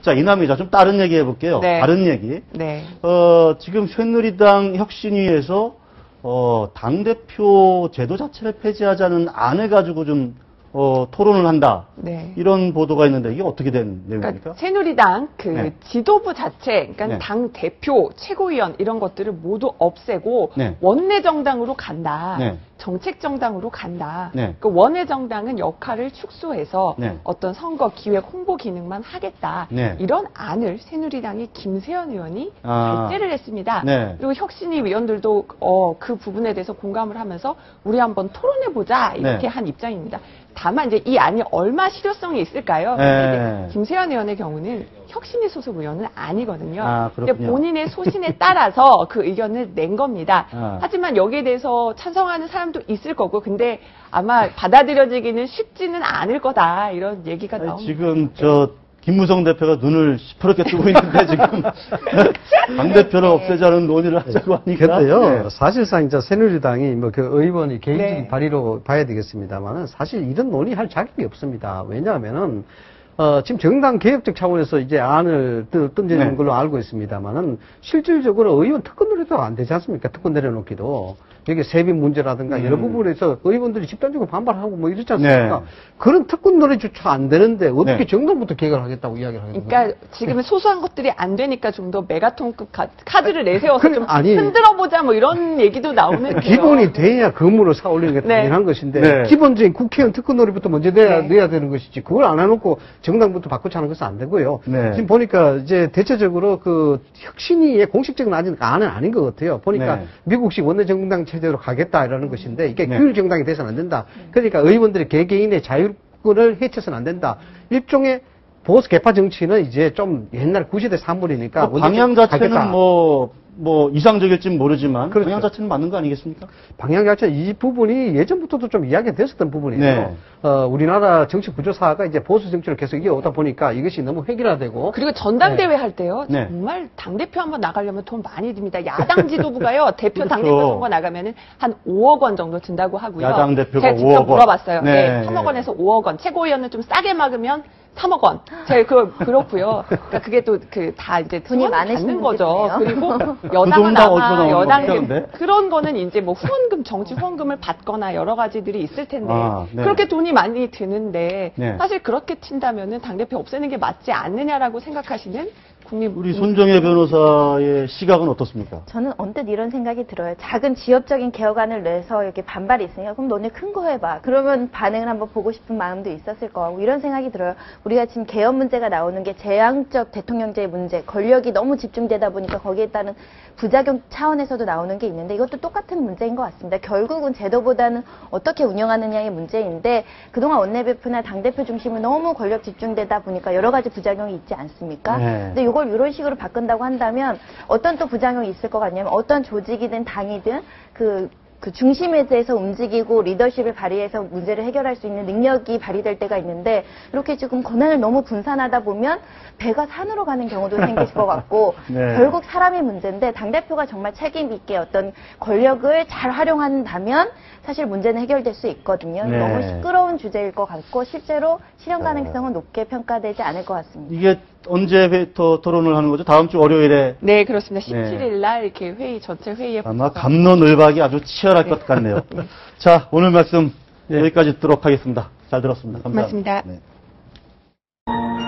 자, 이남희자 좀 다른 얘기 해볼게요. 네. 다른 얘기. 네. 지금 새누리당 혁신위에서 당대표 제도 자체를 폐지하자는 안을 가지고 좀 토론을 한다. 네. 이런 보도가 있는데 이게 어떻게 된 내용입니까? 그러니까 새누리당 그 네. 지도부 자체, 그러니까 네. 당 대표, 최고위원 이런 것들을 모두 없애고 네. 원내 정당으로 간다. 네. 정책 정당으로 간다. 네. 그 원내 정당은 역할을 축소해서 네. 어떤 선거 기획 홍보 기능만 하겠다. 네. 이런 안을 새누리당의 김세현 의원이 아. 발제를 했습니다. 네. 그리고 혁신위 위원들도 그 부분에 대해서 공감을 하면서 우리 한번 토론해 보자 이렇게 네. 한 입장입니다. 다만 이제 이 안이 얼마 실효성이 있을까요? 네. 이제 김세현 의원의 경우는 혁신위 소속 의원은 아니거든요. 아, 근데 그렇군요. 본인의 소신에 따라서 그 의견을 낸 겁니다. 아. 하지만 여기에 대해서 찬성하는 사람도 있을 거고, 근데 아마 받아들여지기는 쉽지는 않을 거다 이런 얘기가 나옵니다. 지금 김무성 대표가 눈을 시퍼렇게 뜨고 있는데 지금 당대표를 없애자는 논의를 하자고 하니까. 근데요, 네. 사실상 이제 새누리당이 뭐 그 의원이 개인적인 네. 발의로 봐야 되겠습니다만은 사실 이런 논의할 자격이 없습니다. 왜냐하면은 지금 정당 개혁적 차원에서 이제 안을 던지는 네. 걸로 알고 있습니다만은 실질적으로 의원 특권 노래도 안 되지 않습니까? 특권 내려놓기도. 여기 세비 문제라든가 여러 부분에서 의원들이 집단적으로 반발하고 뭐 이렇지 않습니까? 네. 그런 특권 노래조차 안 되는데 어떻게 네. 정당부터 개혁을 하겠다고 이야기를 하겠어요? 그러니까 지금은 소소한 것들이 안 되니까 좀 더 메가톤급 카드를 내세워서 좀 아니. 흔들어보자 뭐 이런 얘기도 나오는데요. 기본이 돼야 건물을 사 올리는 게 네. 당연한 것인데 네. 기본적인 국회의원 특권 놀이부터 먼저 내야 네. 되는 것이지 그걸 안 해놓고 정당부터 바꾸자는 것은 안 되고요. 네. 지금 보니까 이제 대체적으로 그 혁신위의 공식적인 안은 아닌 것 같아요. 보니까 네. 미국식 원내 정당 체제로 가겠다 이러는 것인데 이게 네. 규율 정당이 돼서는 안 된다. 그러니까 의원들의 개개인의 자율권을 해쳐서는 안 된다. 일종의 보수 개파 정치는 이제 좀 옛날 90대 3분이니까 방향 자체는 뭐 이상적일진 모르지만 그렇죠. 방향 자체는 맞는 거 아니겠습니까? 방향 자체 이 부분이 예전부터도 좀 이야기가 됐었던 부분이에요. 네. 우리나라 정치 구조사가 이제 보수 정치를 계속 이어오다 보니까 이것이 너무 획일화되고 그리고 전당대회 할 때요. 네. 정말 당대표 한번 나가려면 돈 많이 듭니다. 야당 지도부가요. 대표 그렇죠. 당대표 선거 나가면은 한 5억 원 정도 든다고 하고요. 야당 대표가 제가 직접 5억 원. 물어봤어요. 네. 네. 3억 원에서 5억 원. 최고위원은 좀 싸게 막으면 3억 원. 제가 그렇고요. 그러니까 그게 또 다 이제 돈이 돈을 많으신 받는 거죠. 분들이네요. 그리고 여당은 다 어디서 아마 나오는 여당 것 같은데? 그런 거는 이제 뭐 후원금, 정치 후원금을 받거나 여러 가지들이 있을 텐데 네. 그렇게 돈이 많이 드는데 네. 사실 그렇게 친다면은 당대표 없애는 게 맞지 않느냐라고 생각하시는 국민 우리 손정혜 변호사의 시각은 어떻습니까? 저는 언뜻 이런 생각이 들어요. 작은 지역적인 개혁안을 내서 이렇게 반발이 있으니까 그럼 너네 큰 거 해봐. 그러면 반응을 한번 보고 싶은 마음도 있었을 거고 이런 생각이 들어요. 우리가 지금 개혁 문제가 나오는 게 재앙적 대통령제의 문제, 권력이 너무 집중되다 보니까 거기에 따른 부작용 차원에서도 나오는 게 있는데 이것도 똑같은 문제인 것 같습니다. 결국은 제도보다는 어떻게 운영하느냐의 문제인데 그동안 원내대표나 당대표 중심으로 너무 권력 집중되다 보니까 여러 가지 부작용이 있지 않습니까? 네. 근데 이걸 이런 식으로 바꾼다고 한다면 어떤 또 부작용이 있을 것 같냐면 어떤 조직이든 당이든 그 중심에 대해서 움직이고 리더십을 발휘해서 문제를 해결할 수 있는 능력이 발휘될 때가 있는데 이렇게 지금 권한을 너무 분산하다 보면 배가 산으로 가는 경우도 생길 것 같고 네. 결국 사람의 문제인데 당대표가 정말 책임 있게 어떤 권력을 잘 활용한다면 사실 문제는 해결될 수 있거든요. 네. 너무 시끄러운 주제일 것 같고 실제로 실현 가능성은 높게 평가되지 않을 것 같습니다. 이게 언제 토론을 하는 거죠? 다음 주 월요일에 네, 그렇습니다. 네. 17일 날 이렇게 전체 회의에 아마 갑론을박이 아주 치열할 것 같네요. 자, 오늘 말씀 여기까지 듣도록 하겠습니다. 잘 들었습니다. 감사합니다. 고맙습니다. 네.